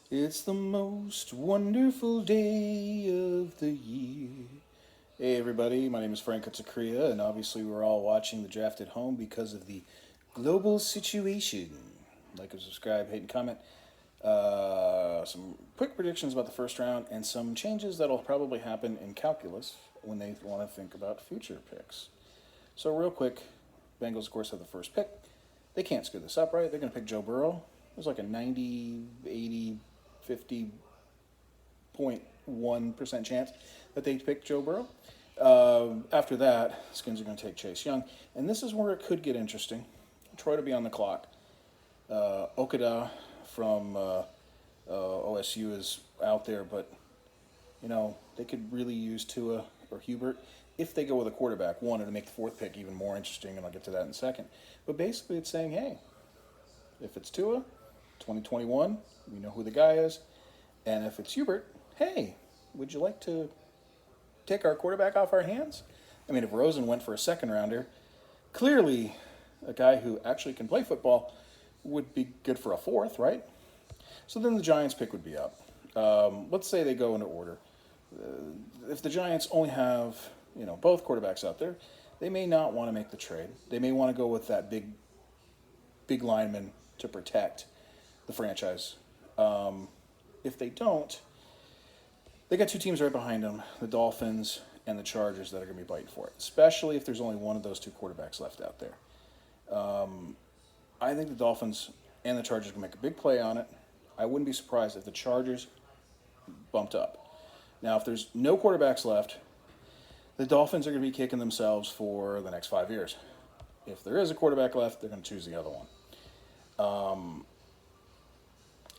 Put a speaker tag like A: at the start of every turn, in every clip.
A: It's the most wonderful day of the year. Hey, everybody, my name is Frank Katakria, and obviously, we're all watching the draft at home because of the global situation. Like and subscribe, hate, and comment. Some quick predictions about the first round, and some changes that'll probably happen in calculus when they want to think about future picks. So, real quick, Bengals, of course, have the first pick. They can't screw this up, right? They're going to pick Joe Burrow. There's like a 90, 80, 50.1% chance that they pick Joe Burrow. After that, Skins are going to take Chase Young. And this is where it could get interesting. Troy to be on the clock. Okada from OSU is out there, but, they could really use Tua or Hubert if they go with a quarterback. One, to make the fourth pick even more interesting, and I'll get to that in a second. But basically, it's saying, hey, if it's Tua, 2021, we know who the guy is. And if it's Hubert, hey, would you like to take our quarterback off our hands? I mean, if Rosen went for a second rounder, clearly a guy who actually can play football would be good for a fourth, right? So then the Giants pick would be up. Let's say they go into order. If the Giants only have, both quarterbacks out there, they may not want to make the trade. They may want to go with that big lineman to protect the franchise. If they don't, they got two teams right behind them, the Dolphins and the Chargers, that are going to be biting for it, especially if there's only one of those two quarterbacks left out there. I think the Dolphins and the Chargers can make a big play on it. I wouldn't be surprised if the Chargers bumped up. Now, if there's no quarterbacks left, the Dolphins are going to be kicking themselves for the next 5 years. If there is a quarterback left, they're going to choose the other one.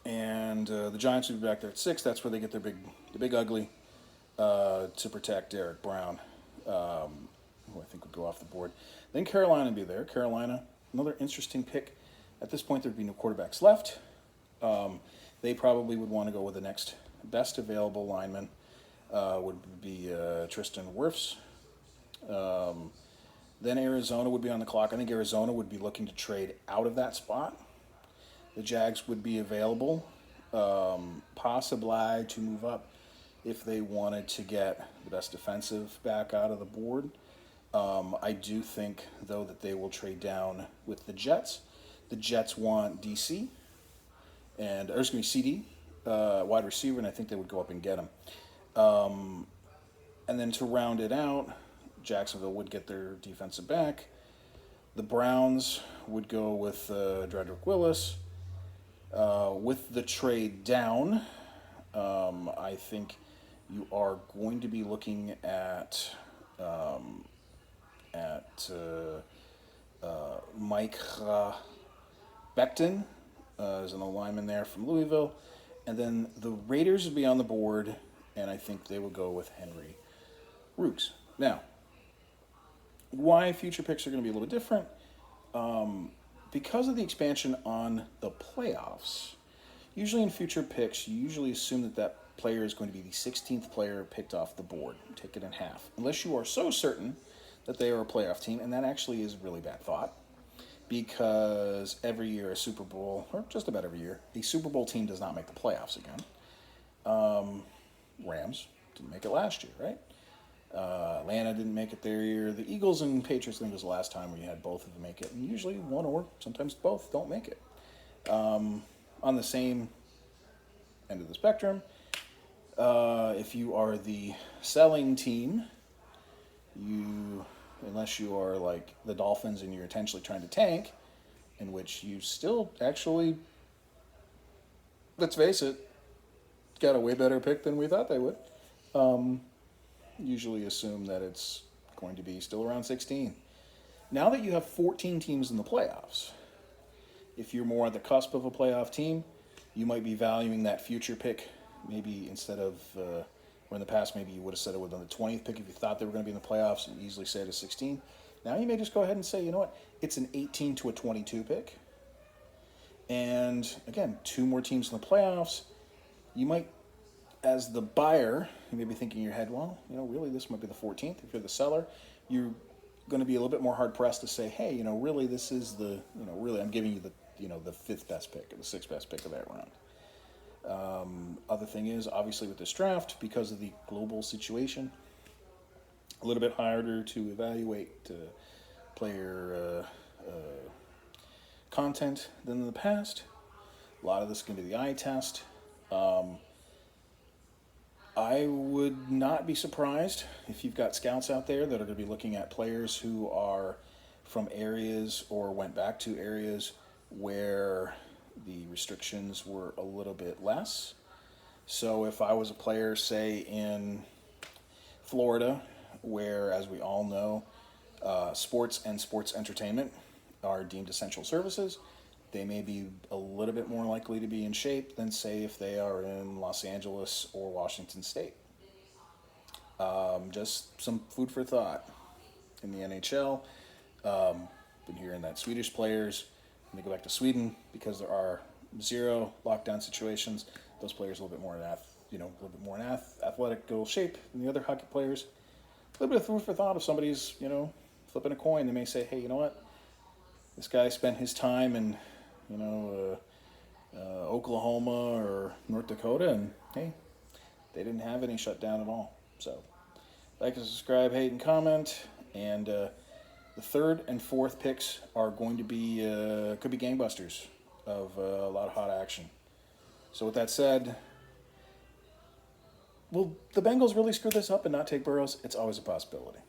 A: And the Giants will be back there at 6. That's where they get the big ugly to protect Derek Brown, who I think would go off the board. Then Carolina would be there. Carolina, another interesting pick. At this point, there'd be no quarterbacks left. They probably would want to go with the next best available lineman, would be Tristan Wirfs. Then Arizona would be on the clock. I think Arizona would be looking to trade out of that spot. The Jags would be available, possibly to move up if they wanted to get the best defensive back out of the board. I do think, though, that they will trade down with the Jets. The Jets want DC, and there's going to be CD, wide receiver, and I think they would go up and get him. And then to round it out, Jacksonville would get their defensive back. The Browns would go with Dredrick Willis. With the trade down, I think you are going to be looking at Mike Becton as an lineman there from Louisville. And then the Raiders would be on the board, and I think they would go with Henry Ruggs. Now, why future picks are going to be a little bit different? Because of the expansion on the playoffs, usually in future picks, you usually assume that player is going to be the 16th player picked off the board. Take it in half. Unless you are so certain that they are a playoff team, and that actually is a really bad thought, because every year a Super Bowl, or just about every year, a Super Bowl team does not make the playoffs again. Rams didn't make it last year, right? Atlanta didn't make it their year. The Eagles and Patriots, I think, was the last time we had both of them make it. And usually one or sometimes both don't make it. On the same end of the spectrum, if you are the selling team, unless you are like the Dolphins and you're intentionally trying to tank, in which you still actually, let's face it, got a way better pick than we thought they would. Usually assume that it's going to be still around 16. Now that you have 14 teams in the playoffs, if you're more at the cusp of a playoff team, you might be valuing that future pick. Maybe instead of, or in the past, maybe you would have said it would have been the 20th pick if you thought they were going to be in the playoffs, and easily say it as 16. Now you may just go ahead and say, you know what, it's an 18 to a 22 pick. And again, two more teams in the playoffs. You might, as the buyer, you may be thinking in your head, well, really this might be the 14th. If you're the seller, you're going to be a little bit more hard pressed to say, hey, really this is the, really I'm giving you the, the fifth best pick or the sixth best pick of that round. Other thing is, obviously, with this draft, because of the global situation, a little bit harder to evaluate player content than in the past. A lot of this is going to be the eye test. I would not be surprised if you've got scouts out there that are going to be looking at players who are from areas or went back to areas where the restrictions were a little bit less. So if I was a player, say, in Florida, where, as we all know, sports and sports entertainment are deemed essential services, they may be a little bit more likely to be in shape than, say, if they are in Los Angeles or Washington State. Just some food for thought. In the NHL, been hearing that Swedish players, when they go back to Sweden, because there are 0 lockdown situations, those players a little bit more in athletic shape than the other hockey players. A little bit of food for thought. If somebody's flipping a coin, they may say, hey, you know what? This guy spent his time in Oklahoma or North Dakota, and hey, they didn't have any shutdown at all. So, like and subscribe, hate and comment, and the 3rd and 4th picks are going to be could be gangbusters of a lot of hot action. So, with that said, will the Bengals really screw this up and not take Burrows? It's always a possibility.